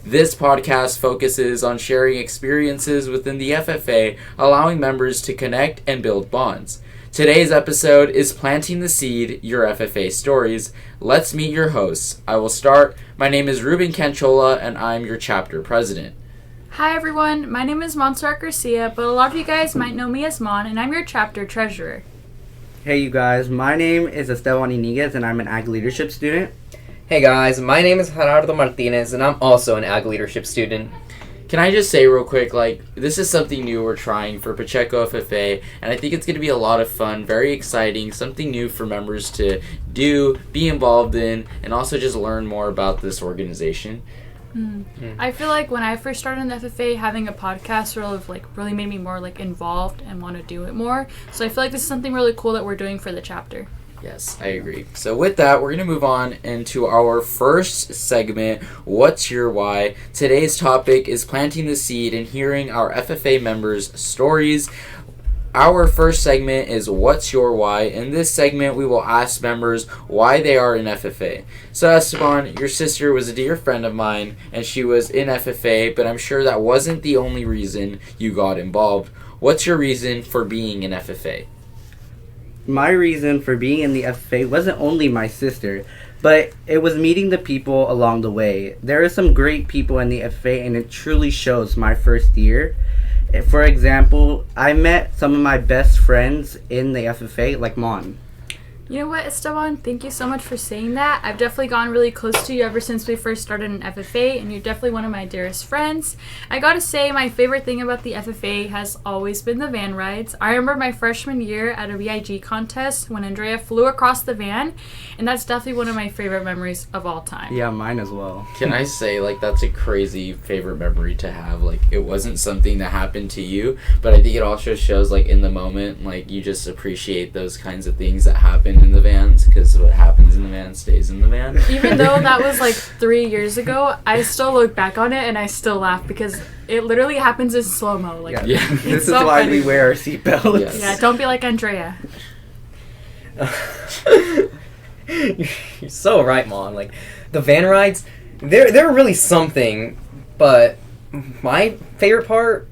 This podcast focuses on sharing experiences within the FFA, allowing members to connect and build bonds. Today's episode is Planting the Seed, Your FFA Stories. Let's meet your hosts. I will start. My name is Ruben Canchola, and I'm your chapter president. Hi everyone, my name is Montserrat Garcia, but a lot of you guys might know me as Mon, and I'm your chapter treasurer. Hey you guys, my name is Esteban Iniguez, and I'm an Ag Leadership student. Hey guys, my name is Gerardo Martinez, and I'm also an Ag Leadership student. Can I just say real quick, this is something new we're trying for Pacheco FFA, and I think it's going to be a lot of fun, very exciting, something new for members to do, be involved in, and also just learn more about this organization. I feel like when I first started in the FFA, having a podcast really made me more involved and want to do it more. So I feel like this is something really cool that we're doing for the chapter. Yes, I agree. So with that, we're going to move on into our first segment, What's Your Why? Today's topic is planting the seed and hearing our FFA members' stories. Our first segment is What's Your Why? In this segment, we will ask members why they are in FFA. So Esteban, your sister was a dear friend of mine, and she was in FFA, but I'm sure that wasn't the only reason you got involved. What's your reason for being in FFA? My reason for being in the FFA wasn't only my sister, but it was meeting the people along the way. There are some great people in the FFA, and it truly shows my first year. For example, I met some of my best friends in the FFA, like Mon. You know what, Esteban? Thank you so much for saying that. I've definitely gotten really close to you ever since we first started in FFA, and you're definitely one of my dearest friends. I gotta say, my favorite thing about the FFA has always been the van rides. I remember my freshman year at a BIG contest when Andrea flew across the van, and that's definitely one of my favorite memories of all time. Yeah, mine as well. Can I say, that's a crazy favorite memory to have. It wasn't something that happened to you, but I think it also shows, in the moment, you just appreciate those kinds of things that happen in the vans, because what happens in the van stays in the van. Even though that was 3 years ago, I still look back on it and I still laugh because it literally happens in slow-mo. This is so why funny. we wear our seatbelts. Yes. Yeah, don't be like Andrea. You're so right, Mon. The van rides, they're really something, but my favorite part,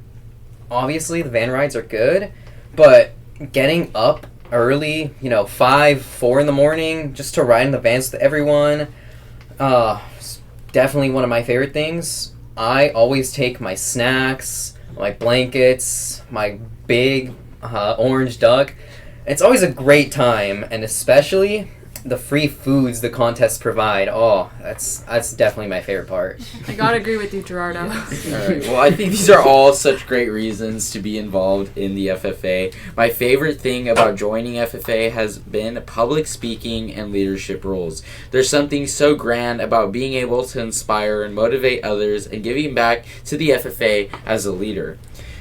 obviously, the van rides are good, but getting up early, 4 in the morning, just to ride in the vans with everyone, is definitely one of my favorite things. I always take my snacks, my blankets, my big orange duck. It's always a great time, and especially the free foods the contests provide. Oh, that's definitely my favorite part. I gotta agree with you, Gerardo. All right. Well, I think these are all such great reasons to be involved in the FFA. My favorite thing about joining FFA has been public speaking and leadership roles. There's something so grand about being able to inspire and motivate others and giving back to the FFA as a leader.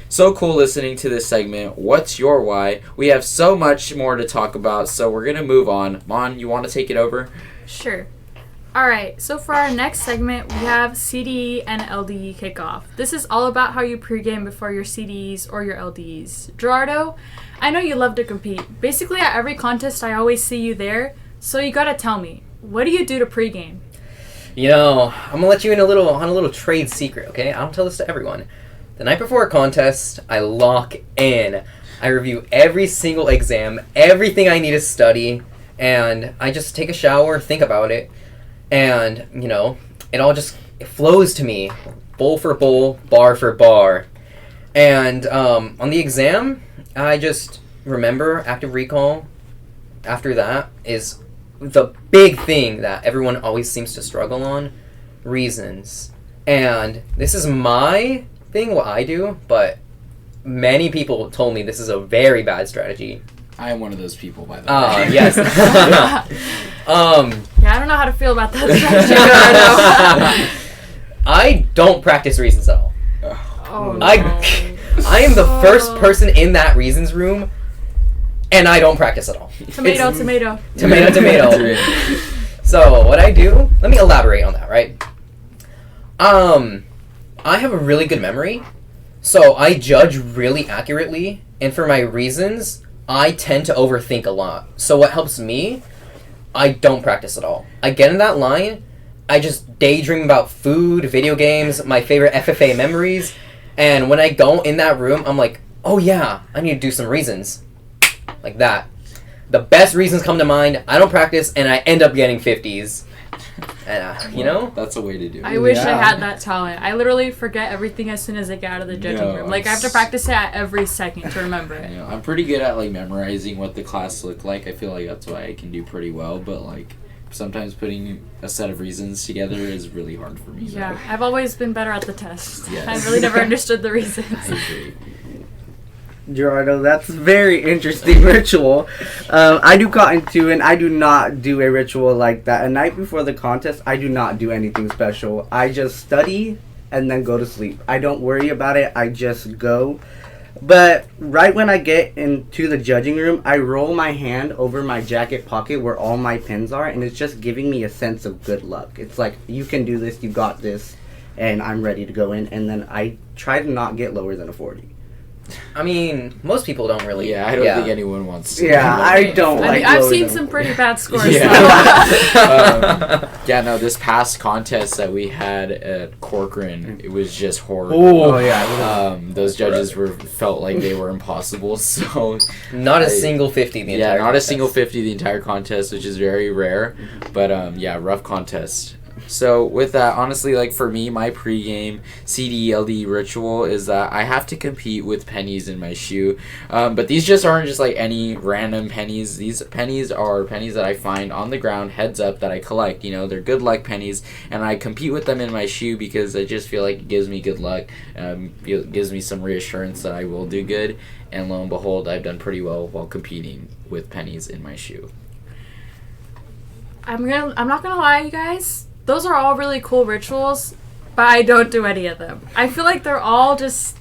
So cool listening to this segment, What's Your Why? We have so much more to talk about, so we're going to move on. Mon, you want to take it over? Sure. Alright, so for our next segment, we have CDE and LDE kickoff. This is all about how you pregame before your CDEs or your LDEs. Gerardo, I know you love to compete. Basically, at every contest, I always see you there, so you gotta tell me, what do you do to pregame? I'm gonna let you in on a little trade secret, okay? I don't tell this to everyone. The night before a contest, I lock in. I review every single exam, everything I need to study, and I just take a shower, think about it, and, it all just flows to me, bowl for bowl, bar for bar. And on the exam, I just remember active recall. After that is the big thing that everyone always seems to struggle on, reasons. And this is my thing, what I do, but many people told me this is a very bad strategy. I am one of those people, by the way. Yes. Yeah, I don't know how to feel about that strategy, Gerardo. I don't practice reasons at all. Oh, no. I am the first person in that reasons room, and I don't practice at all. Tomato. Tomato. So what I do, let me elaborate on that, right? I have a really good memory, so I judge really accurately, and for my reasons, I tend to overthink a lot. So what helps me, I don't practice at all. I get in that line, I just daydream about food, video games, my favorite FFA memories. And when I go in that room, I'm like, oh yeah, I need to do some reasons. Like that. The best reasons come to mind. I don't practice, and I end up getting 50s. You know? That's a way to do it. I wish I had that talent. I literally forget everything as soon as I get out of the judging room. Like, I have to practice it at every second to remember it. I'm pretty good at, like, memorizing what the class looked like. I feel like that's why I can do pretty well, but, like, sometimes putting a set of reasons together is really hard for me. Yeah, I've always been better at the test. Yes. I've really never understood the reasons. I agree. Gerardo, that's a very interesting ritual. I do cotton too, and I do not do a ritual like that. A night before the contest, I do not do anything special. I just study and then go to sleep. I don't worry about it. I just go. But right when I get into the judging room, I roll my hand over my jacket pocket where all my pens are, and it's just giving me a sense of good luck. It's like, you can do this, you got this, and I'm ready to go in. And then I try to not get lower than a 40. I mean, most people don't really. Yeah, I don't think anyone wants to. Yeah, I don't like mean, I've lower seen than some pretty bad scores. No, this past contest that we had at Corcoran, it was just horrible. Oh, yeah. Those judges felt like they were impossible, so... Not a single 50 the entire Yeah, not contest. a single 50 the entire contest, which is very rare. But, yeah, rough contest. So with that, honestly, like for me, my pregame CDELD ritual is that I have to compete with pennies in my shoe. But these just aren't just like any random pennies. These pennies are pennies that I find on the ground, heads up, that I collect. You know, they're good luck pennies, and I compete with them in my shoe because I just feel like it gives me good luck. It gives me some reassurance that I will do good. And lo and behold, I've done pretty well while competing with pennies in my shoe. I'm not gonna lie, you guys. Those are all really cool rituals, but I don't do any of them. I feel like they're all just,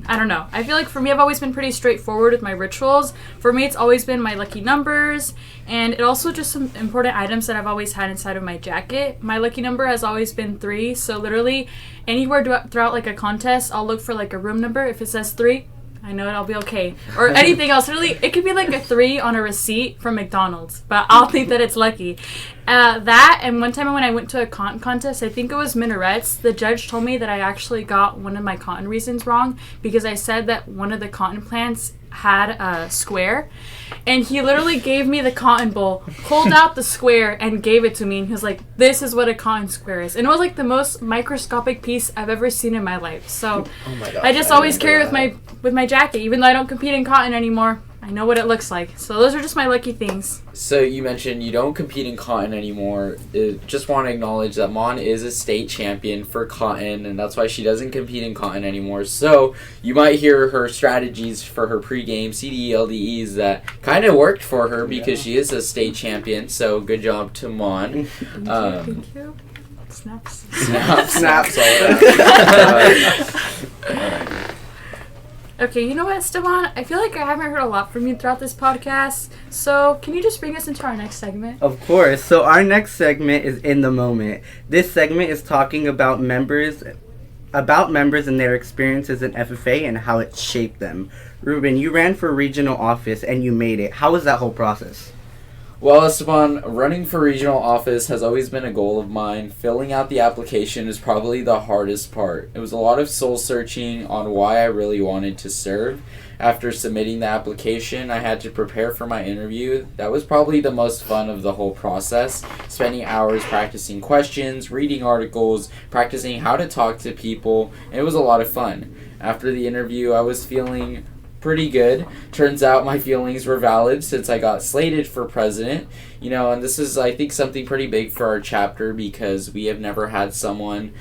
I don't know. I feel like for me, I've always been pretty straightforward with my rituals. For me, it's always been my lucky numbers, and it also just some important items that I've always had inside of my jacket. My lucky number has always been 3, so literally anywhere throughout like a contest, I'll look for like a room number. If it says 3, I know I'll be okay. Or anything else. Really, it could be like a 3 on a receipt from McDonald's, but I'll think that it's lucky. That, and one time when I went to a cotton contest, I think it was minarets, the judge told me that I actually got one of my cotton reasons wrong because I said that one of the cotton plants had a square, and he literally gave me the cotton bowl, pulled out the square, and gave it to me, and he was like, this is what a cotton square is. And it was like the most microscopic piece I've ever seen in my life. So Oh my gosh, I just always carry with my jacket, even though I don't compete in cotton anymore. I know what it looks like. So those are just my lucky things. So you mentioned you don't compete in cotton anymore. Just want to acknowledge that Mon is a state champion for cotton, and that's why she doesn't compete in cotton anymore. So you might hear her strategies for her pregame CDELDEs that kind of worked for her because she is a state champion. So good job to Mon. Thank you. Snaps. Snaps. Okay, you know what, Esteban? I feel like I haven't heard a lot from you throughout this podcast. So can you just bring us into our next segment? Of course. So our next segment is In the Moment. This segment is talking about members and their experiences in FFA and how it shaped them. Ruben, you ran for regional office and you made it. How was that whole process? Well, Esteban, running for regional office has always been a goal of mine. Filling out the application is probably the hardest part. It was a lot of soul searching on why I really wanted to serve. After submitting the application, I had to prepare for my interview. That was probably the most fun of the whole process, spending hours practicing questions, reading articles, practicing how to talk to people, and it was a lot of fun. After the interview, I was feeling pretty good. Turns out my feelings were valid since I got slated for president. You know, and this is, I think, something pretty big for our chapter because we have never had someone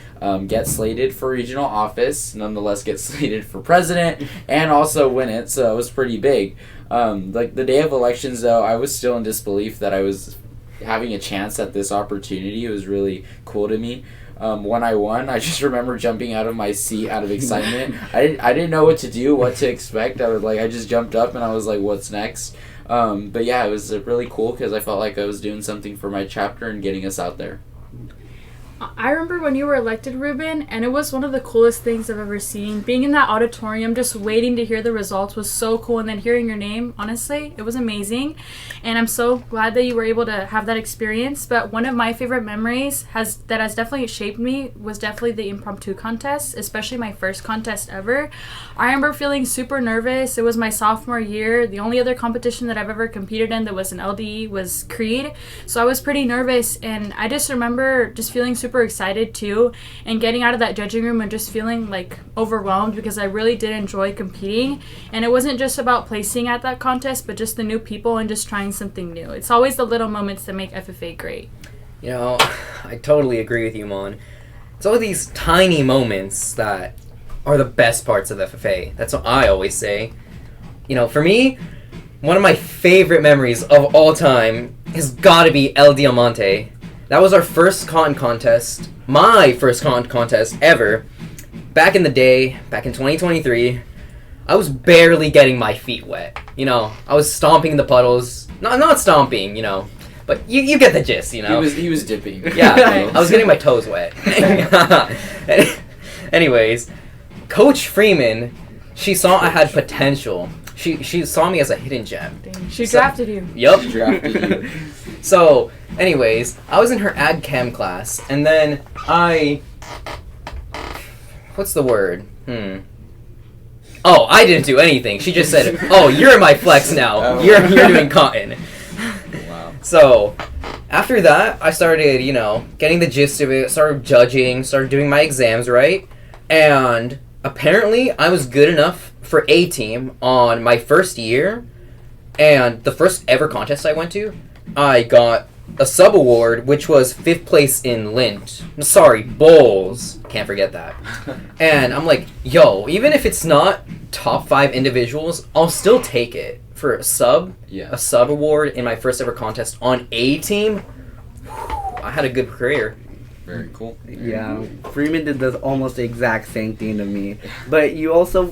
get slated for regional office, nonetheless get slated for president, and also win it, so it was pretty big. Like, the day of elections, though, I was still in disbelief that I was having a chance at this opportunity. It was really cool to me. When I won, I just remember jumping out of my seat out of excitement. I didn't know what to do, what to expect. I just jumped up and I was like, what's next? But yeah, it was really cool because I felt like I was doing something for my chapter and getting us out there. I remember when you were elected, Ruben, and it was one of the coolest things I've ever seen. Being in that auditorium, just waiting to hear the results was so cool, and then hearing your name, honestly, it was amazing. And I'm so glad that you were able to have that experience. But one of my favorite memories that has definitely shaped me was definitely the impromptu contest, especially my first contest ever. I remember feeling super nervous. It was my sophomore year. The only other competition that I've ever competed in that was an LDE was Creed. So I was pretty nervous, and I just remember just feeling super excited too, and getting out of that judging room and just feeling like overwhelmed because I really did enjoy competing. And it wasn't just about placing at that contest, but just the new people and just trying something new. It's always the little moments that make FFA great. You know, I totally agree with you, Mon. It's all these tiny moments that are the best parts of FFA. That's what I always say. You know, for me, one of my favorite memories of all time has got to be El Diamante. That was our first con contest, my first con contest ever. Back in the day, back in 2023, I was barely getting my feet wet. You know, I was stomping in the puddles. Not stomping, you know, but you get the gist, you know. He was dipping. Yeah, I was getting my toes wet. Anyways, Coach Freeman, she saw I had potential. She saw me as a hidden gem. She drafted you. Yup. She drafted you. So, anyways, I was in her ad chem class, and then what's the word? Oh, I didn't do anything. She just said, "Oh, you're my flex now. Oh. You're doing cotton." Wow. So, after that, I started, you know, getting the gist of it, started judging, started doing my exams, right? And apparently, I was good enough for A team on my first year, and the first ever contest I went to, I got a sub award, which was 5th place in Lint. Sorry, bowls. Can't forget that. And I'm like, yo, even if it's not top 5 individuals, I'll still take it for a sub award in my first ever contest on A team. I had a good career. Very cool. Yeah, Freeman did the almost the exact same thing to me. But you also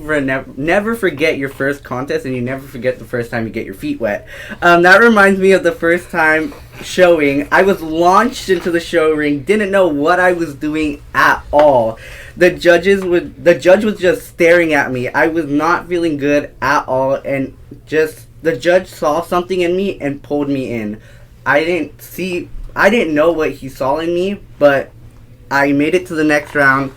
never forget your first contest, and you never forget the first time you get your feet wet. That reminds me of the first time showing. I was launched into the show ring, didn't know what I was doing at all. The judge was just staring at me. I was not feeling good at all, and just the judge saw something in me and pulled me in. I didn't know what he saw in me, but I made it to the next round.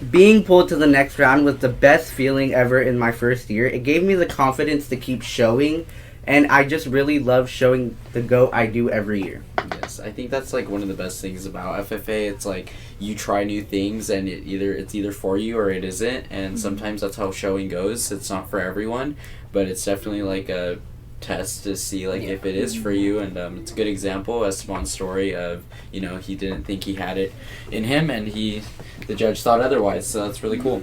Being pulled to the next round was the best feeling ever in my first year. It gave me the confidence to keep showing, and I just really love showing the GOAT I do every year. Yes, I think that's like one of the best things about FFA. It's like you try new things, and it's either for you or it isn't, and sometimes that's how showing goes. It's not for everyone, but it's definitely like a test to see like if it is for you, and it's a good example, Esteban's story of, you know, he didn't think he had it in him, and the judge thought otherwise, so that's really cool.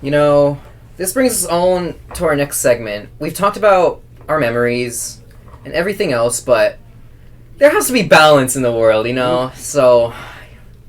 You know, this brings us on to our next segment. We've talked about our memories and everything else, but there has to be balance in the world, you know? So,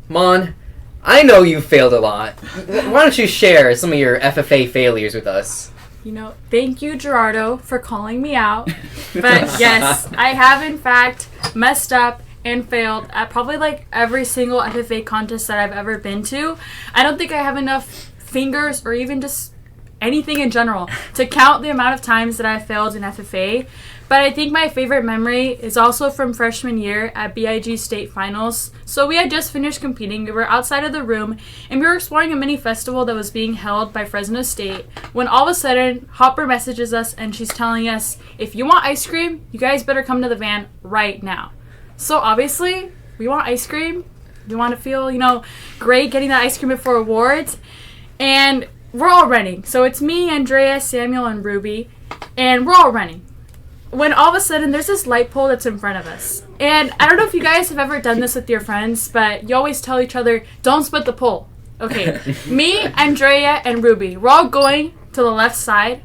Mon, I know you failed a lot. Why don't you share some of your FFA failures with us? You know, thank you, Gerardo, for calling me out. But yes, I have in fact messed up and failed at probably like every single FFA contest that I've ever been to. I don't think I have enough fingers or even just anything in general to count the amount of times that I failed in FFA. But I think my favorite memory is also from freshman year at BIG State Finals. So we had just finished competing, we were outside of the room, and we were exploring a mini festival that was being held by Fresno State, when all of a sudden, Hopper messages us and she's telling us, if you want ice cream, you guys better come to the van right now. So obviously, we want ice cream, we want to feel, you know, great getting that ice cream before awards, and we're all running. So it's me, Andrea, Samuel, and Ruby, and we're all running. When all of a sudden there's this light pole that's in front of us. And I don't know if you guys have ever done this with your friends, but you always tell each other, don't split the pole. Okay, me, Andrea, and Ruby, we're all going to the left side,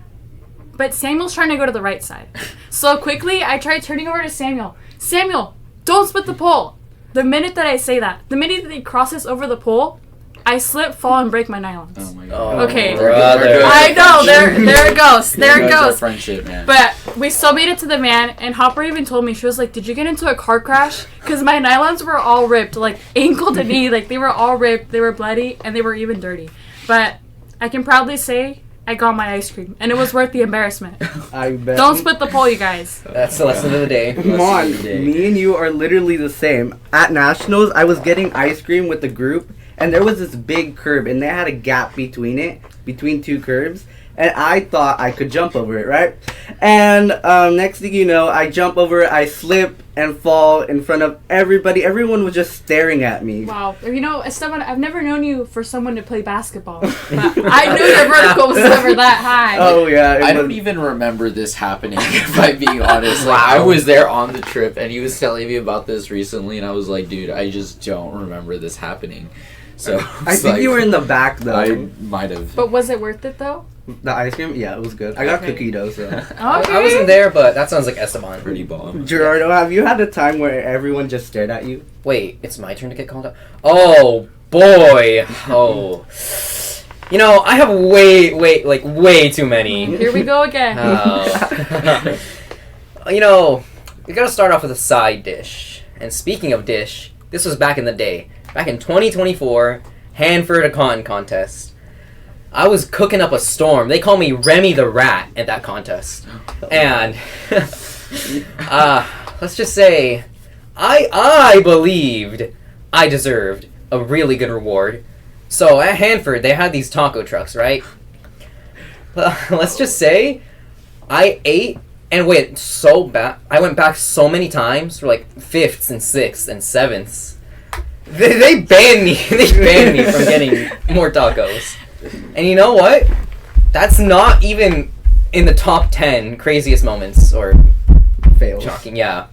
but Samuel's trying to go to the right side. So quickly, I try turning over to Samuel. Samuel, don't split the pole. The minute that I say that, the minute that he crosses over the pole, I slip, fall, and break my nylons. Oh my god. Okay. Brother. I know, there it goes. There it goes. Friendship, man. But we still made it to the van, and Hopper even told me, she was like, did you get into a car crash? Because my nylons were all ripped, like ankle to knee, like they were all ripped, they were bloody, and they were even dirty. But I can proudly say I got my ice cream, and it was worth the embarrassment. I bet. Don't split the pole, you guys. That's the lesson of the day. Come on, me and you are literally the same. At Nationals, I was getting ice cream with the group, and there was this big curb, and they had a gap between two curbs, and I thought I could jump over it, right? And next thing you know, I jump over it, I slip and fall in front of everybody. Everyone was just staring at me. Wow. You know, Esteban, I've never known you for someone to play basketball, but I knew your vertical was never that high. Oh, yeah. I don't even remember this happening, if I'm being honest. Like, I was there on the trip, and he was telling me about this recently, and I was like, dude, I just don't remember this happening. So I think you were in the back, though. I might have. But was it worth it, though? The ice cream? Yeah, it was good. I got cookie dough, so. Okay. I wasn't there, but that sounds like Esteban. Pretty bomb. Gerardo, have you had a time where everyone just stared at you? Wait, it's my turn to get called out? Oh, boy. Oh. You know, I have way too many. Here we go again. You know, we gotta start off with a side dish. And speaking of dish, this was back in the day. Back in 2024, Hanford a cotton contest. I was cooking up a storm. They call me Remy the Rat at that contest. And let's just say I believed I deserved a really good reward. So at Hanford, they had these taco trucks, right? Let's just say I ate and went so back. I went back so many times for like 5ths and 6ths and 7ths. They banned me. They banned me from getting more tacos. And you know what? That's not even in the top 10 craziest moments or Fails. shocking. Yeah.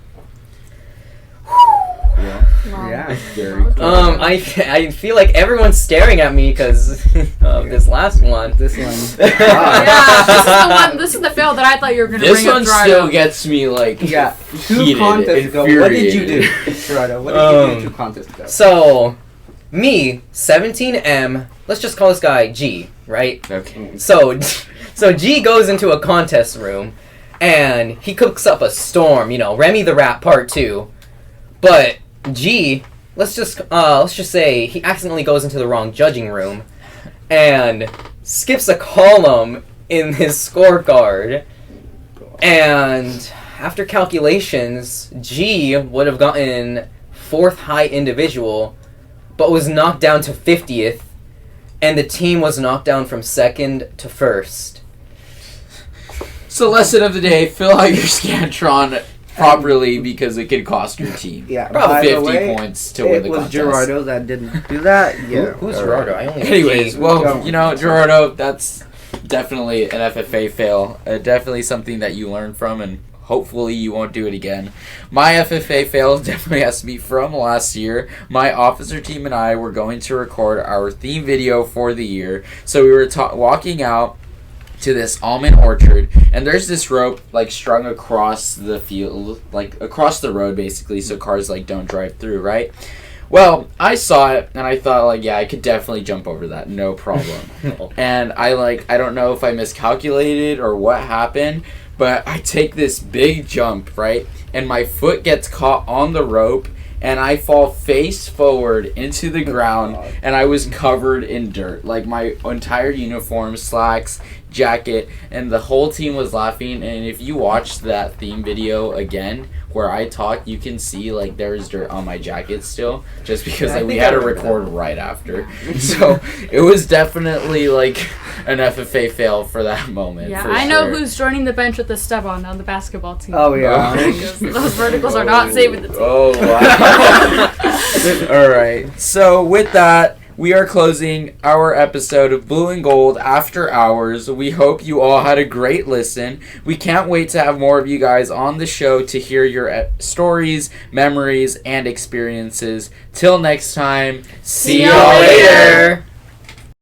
Yeah. Wow. Yeah. Very cool. I feel like everyone's staring at me because of this last one. This one. Yeah, this is the fail that I thought you were going to bring This up, one Gerardo. still gets me like Yeah. 2 heated, contests ago. What did you do, infuriated. Gerardo? What did you do 2 contests ago? So, me, 17M, let's just call this guy G, right? Okay. So G goes into a contest room, and he cooks up a storm, you know, Remy the Rat Part 2. But G, let's just say he accidentally goes into the wrong judging room, and skips a column in his scorecard, and after calculations, G would have gotten 4th high individual, but was knocked down to 50th, and the team was knocked down from 2nd to 1st. So lesson of the day, fill out your Scantron properly because it could cost your team. Yeah. Probably by the 50 way, points to win it the was contest. Gerardo that didn't do that. Yeah. Who's Gerardo? I only know Anyways, G. well, you know, Gerardo, that's definitely an FFA fail. Definitely something that you learn from, and hopefully you won't do it again. My FFA fail definitely has to be from last year. My officer team and I were going to record our theme video for the year. So we were walking out to this almond orchard, and there's this rope like strung across the field, like across the road basically, so cars like don't drive through, right? Well, I saw it and I thought like, yeah, I could definitely jump over that, no problem. And I don't know if I miscalculated or what happened, but I take this big jump, right? And my foot gets caught on the rope, and I fall face forward into the ground, and I was covered in dirt. Like, my entire uniform, slacks, jacket, and the whole team was laughing. And if you watch that theme video again, where I talk, you can see, like, there's dirt on my jacket still, just because Yeah, like, I we think had I to remember record right after. So, it was definitely, like, an FFA fail for that moment. Yeah, for I know sure. who's joining the bench with the stub on the basketball team. Oh yeah. Because those verticals are not saving the team. Oh, wow. All right. So, with that, we are closing our episode of Blue and Gold After Hours. We hope you all had a great listen. We can't wait to have more of you guys on the show to hear your stories, memories, and experiences. Till next time, see y'all later.